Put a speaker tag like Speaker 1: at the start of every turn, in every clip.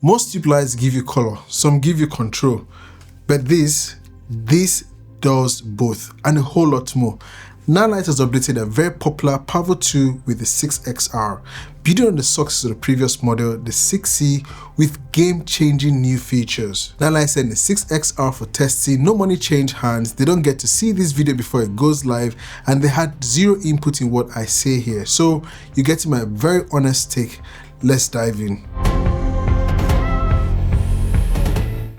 Speaker 1: Most tube lights give you color, some give you control, but this does both and a whole lot more. Nanlite has updated a very popular Pavo 2 with the 6XR, building on the success of the previous model, the 6C, with game-changing new features. Nanlite sent the 6XR for testing, no money change hands, they don't get to see this video before it goes live, and they had zero input in what I say here. So you're getting my very honest take. Let's dive in.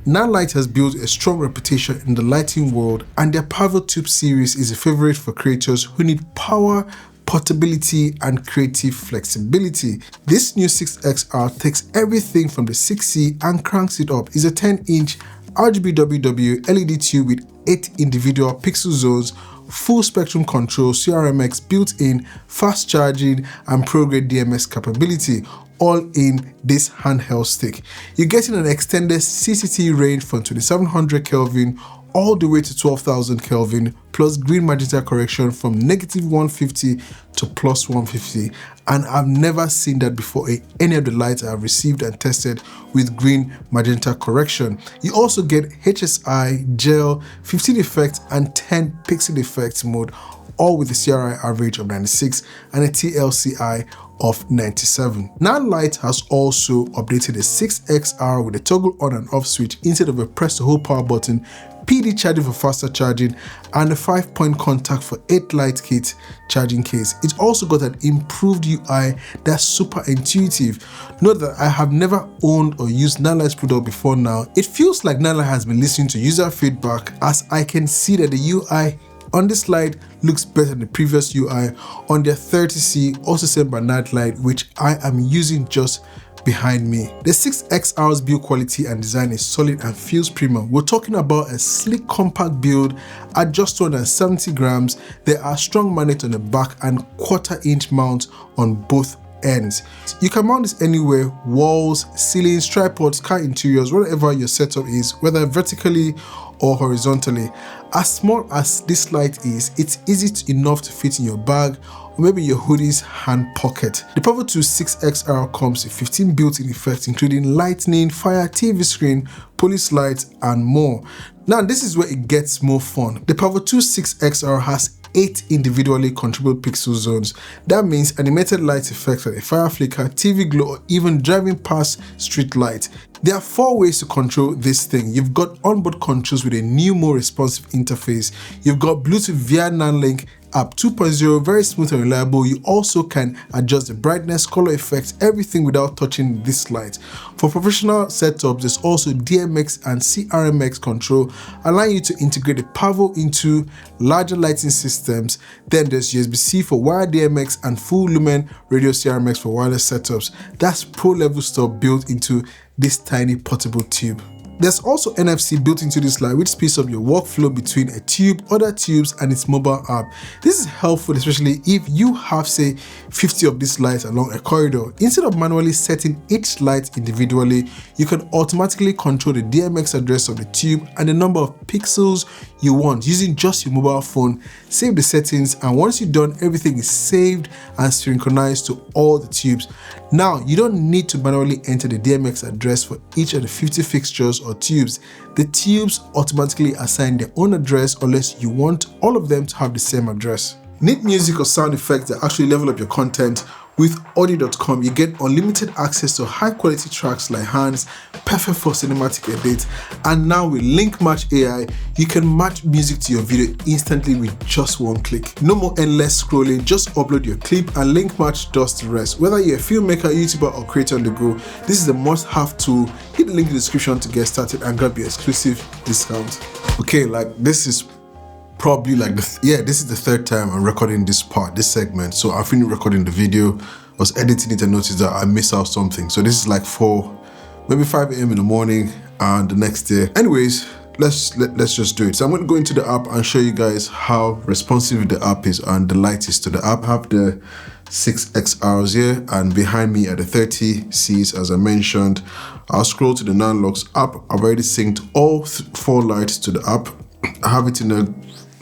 Speaker 1: Nanlite has built a strong reputation in the lighting world, and their PavoTube series is a favorite for creators who need power, portability, and creative flexibility. This new 6XR takes everything from the 6C and cranks it up. It's a 10-inch RGBWW LED tube with 8 individual pixel zones, full spectrum control, CRMX built-in, fast charging, and pro-grade DMX capability, all in this handheld stick. You're getting an extended CCT range from 2700 Kelvin all the way to 12,000 Kelvin, plus green-magenta correction from -150 to +150. And I've never seen that before in any of the lights I've received and tested with green-magenta correction. You also get HSI, gel, 15 effects, and 10 pixel effects mode, all with a CRI average of 96 and a TLCI of 97. Nanlite has also updated the 6XR with a toggle on and off switch instead of a press to hold power button, PD charging for faster charging, and a 5-point contact for 8 light kit charging case. It's also got an improved UI that's super intuitive. Note that I have never owned or used Nanlite's product before now. It feels like Nanlite has been listening to user feedback, as I can see that the UI on this light looks better than the previous UI on their 30C, also sent by Nanlite, which I am using just behind me. The 6XR's build quality and design is solid and feels premium. We're talking about a sleek compact build at just 270 grams. There are strong magnets on the back and 1/4-inch mounts on both ends. You can mount this anywhere: walls, ceilings, tripods, car interiors, whatever your setup is, whether vertically or horizontally. As small as this light is, it's easy enough to fit in your bag or maybe your hoodie's hand pocket. The Pavo 2 6XR comes with 15 built-in effects, including lightning, fire, TV screen, police lights, and more. Now this is where it gets more fun. The Pavo 2 6XR has 8 individually controllable pixel zones. That means animated light effects like a fire flicker, TV glow, or even driving past street light. There are 4 ways to control this thing. You've got onboard controls with a new, more responsive interface. You've got Bluetooth via Nanlink app 2.0, very smooth and reliable. You also can adjust the brightness, color effects, everything without touching this light. For professional setups, there's also DMX and CRMX control, allowing you to integrate the Pavo into larger lighting systems. Then there's USB-C for wired DMX and full lumen radio CRMX for wireless setups. That's pro level stuff built into this tiny portable tube. There's also NFC built into this light, which speeds up your workflow between a tube, other tubes, and its mobile app. This is helpful, especially if you have, say, 50 of these lights along a corridor. Instead of manually setting each light individually, you can automatically control the DMX address of the tube and the number of pixels you want using just your mobile phone. Save the settings, and once you're done, everything is saved and synchronized to all the tubes. Now, you don't need to manually enter the DMX address for each of the 50 fixtures or tubes. The tubes automatically assign their own address unless you want all of them to have the same address. Need music or sound effects that actually level up your content? With audio.com, you get unlimited access to high quality tracks like Hands, perfect for cinematic edits, and now with Link Match AI, you can match music to your video instantly with just one click. No more endless scrolling, just upload your clip and Link Match does the rest. Whether you're a filmmaker, YouTuber, or creator on the go, this is a must-have tool. Hit the link in the description to get started and grab your exclusive discount. Okay, this is probably this is the 3rd time I'm recording this segment. So I finished recording the video, I was editing it and noticed that I missed out something. So this is like 5 a.m. in the morning and the next day. Anyways, let's just do it. So I'm going to go into the app and show you guys how responsive the app is and the light is to the app. I have the 6XRs here, and behind me are the 30Cs as I mentioned. I'll scroll to the Nanlite app. I've already synced all 4 lights to the app. I have it in a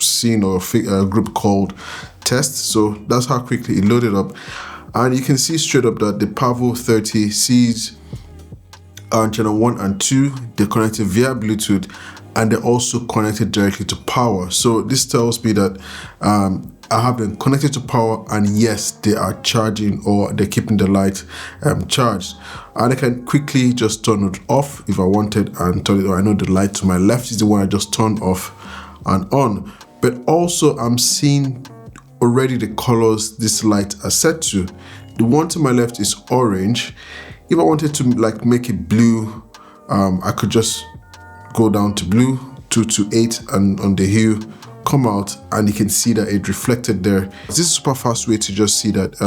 Speaker 1: scene or a group called test, so that's how quickly it loaded up, and you can see straight up that the Pavo 30 sees channel 1 and 2, they're connected via Bluetooth, and they're also connected directly to power. So this tells me that I have them connected to power, and yes, they are charging, or they're keeping the light charged. And I can quickly just turn it off if I wanted and turn it on. I know the light to my left is the one I just turned off and on. But also I'm seeing already the colors this light are set to. The one to my left is orange. If I wanted to like make it blue, I could just go down to blue, 228, and on the hue, come out, and you can see that it reflected there. This is a super fast way to just see that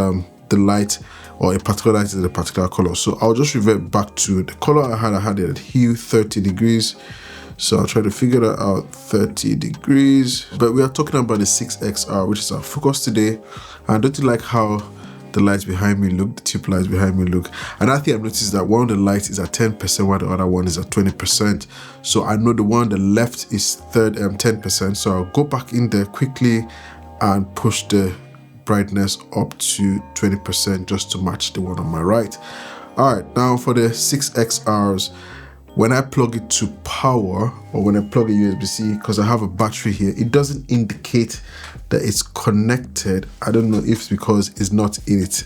Speaker 1: the light, or a particular light, is a particular color. So I'll just revert back to the color I had it at hue 30 degrees. So I'll try to figure that out, 30 degrees. But we are talking about the 6XR, which is our focus today. And don't you like how the lights behind me look, the tube lights behind me look? And I think I've noticed that one of the lights is at 10%, while the other one is at 20%. So I know the one on the left is 10%. So I'll go back in there quickly and push the brightness up to 20% just to match the one on my right. All right, now for the 6XRs, when I plug it to power, or when I plug a USB-C, because I have a battery here, it doesn't indicate that it's connected. I don't know if it's because it's not in its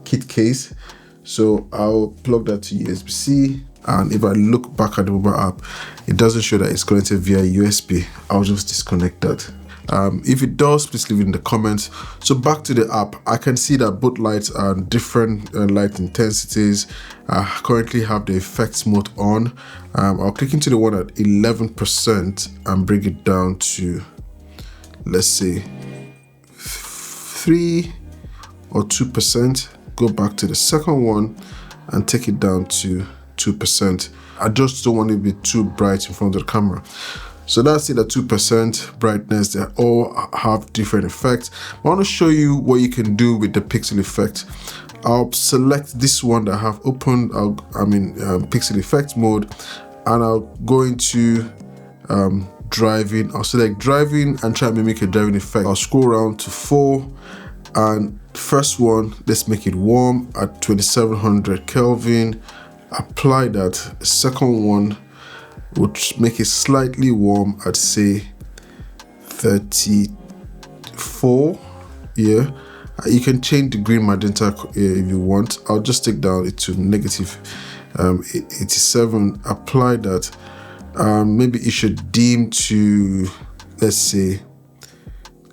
Speaker 1: kit case. So I'll plug that to USB-C, and if I look back at the mobile app, it doesn't show that it's connected via USB. I'll just disconnect that. If it does, please leave it in the comments. So back to the app, I can see that both lights are different light intensities. I currently have the effects mode on. I'll click into the one at 11% and bring it down to, let's say, 3 or 2%. Go back to the second one and take it down to 2%. I just don't want it to be too bright in front of the camera. So that's it at 2% brightness. They all have different effects. I want to show you what you can do with the pixel effect. I'll select this one that I have opened. I'm in pixel effect mode, and I'll go into driving. I'll select driving and try and mimic a driving effect. I'll scroll around to 4, and first one, let's make it warm at 2700 Kelvin. Apply that. Second one, would make it slightly warm at say 34. Yeah, you can change the Green-magenta if you want. I'll just take down it to negative 87. Apply that. Maybe it should dim to, let's say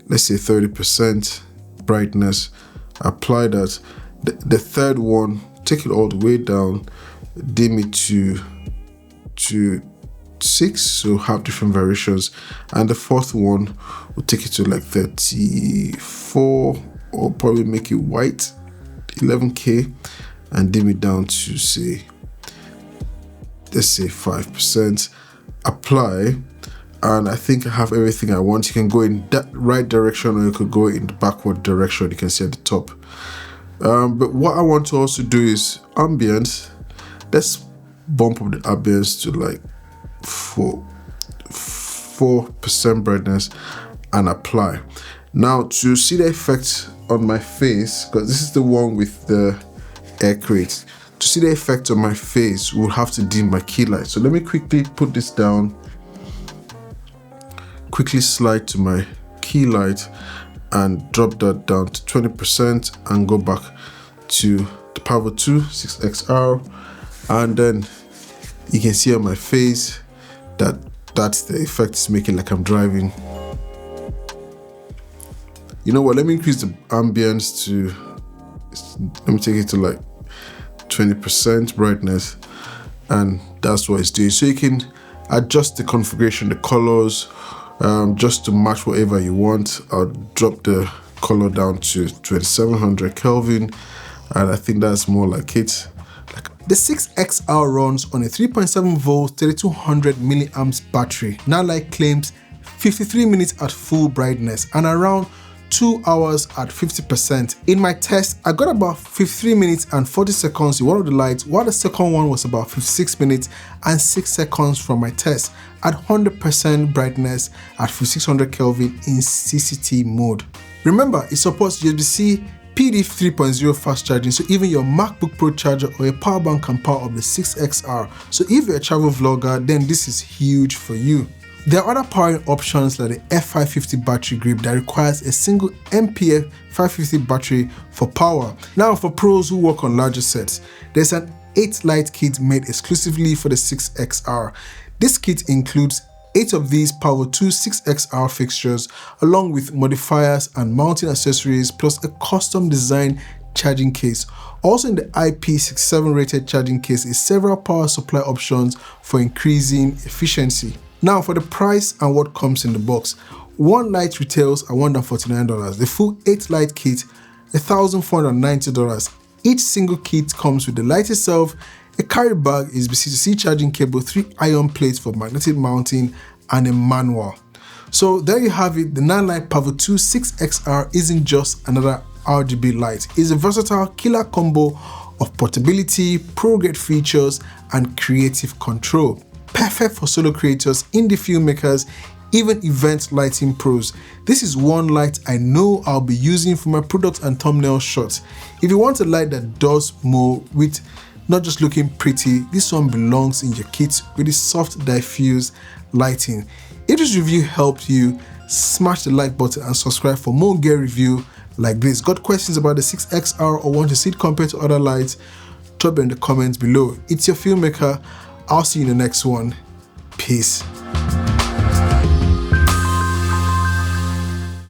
Speaker 1: 30% brightness. Apply that. The third one, take it all the way down, dim it to 6, so have different variations. And the fourth one will take it to like 34, or probably make it white, 11K, and dim it down to say, let's say 5%. Apply, and I think I have everything I want. You can go in that right direction, or you could go in the backward direction. You can see at the top. But what I want to also do is ambience. Let's bump up the ambience to like 4% brightness and apply. Now to see the effect on my face, because this is the one with the air crate, to see the effect on my face, we'll have to dim my key light. So let me quickly put this down, quickly slide to my key light and drop that down to 20% and go back to the Pavo 2 6XR, and then you can see on my face that that's the effect it's making, like I'm driving. You know what, let me increase the ambience to, let me take it to like 20% brightness, and that's what it's doing. So you can adjust the configuration, the colors, just to match whatever you want. I'll drop the color down to 2700 Kelvin, and I think that's more like it. The 6XR runs on a 3.7 volt 3200 milliamps battery. Nanlite claims 53 minutes at full brightness and around 2 hours at 50%. In my test, I got about 53 minutes and 40 seconds in one of the lights, while the second one was about 56 minutes and 6 seconds from my test at 100% brightness at 5600 Kelvin in CCT mode. Remember, it supports USB-C, PD 3.0 fast charging, so even your MacBook Pro charger or a power bank can power up the 6XR. So if you're a travel vlogger, then this is huge for you. There are other powering options like the F550 battery grip that requires a single MPF 550 battery for power. Now for pros who work on larger sets, there's an 8 light kit made exclusively for the 6XR. This kit includes 8 of these Pavo 2 6XR fixtures along with modifiers and mounting accessories plus a custom designed charging case. Also in the IP67 rated charging case is several power supply options for increasing efficiency. Now for the price and what comes in the box. One light retails at $149. The full 8 light kit $1,490. Each single kit comes with the light itself, a carry bag, USB-C charging cable, 3 iron plates for magnetic mounting, and a manual. So there you have it. The Nanlite PavoTube II 6XR isn't just another RGB light. It's a versatile killer combo of portability, pro-grade features, and creative control. Perfect for solo creators, indie filmmakers, even event lighting pros. This is one light I know I'll be using for my product and thumbnail shots. If you want a light that does more with not just looking pretty, this one belongs in your kit with its soft diffuse lighting. If this review helped you, smash the like button and subscribe for more gear review like this. Got questions about the 6XR or want to see it compared to other lights? Drop it in the comments below. It's your Filmmaker. I'll see you in the next one. Peace.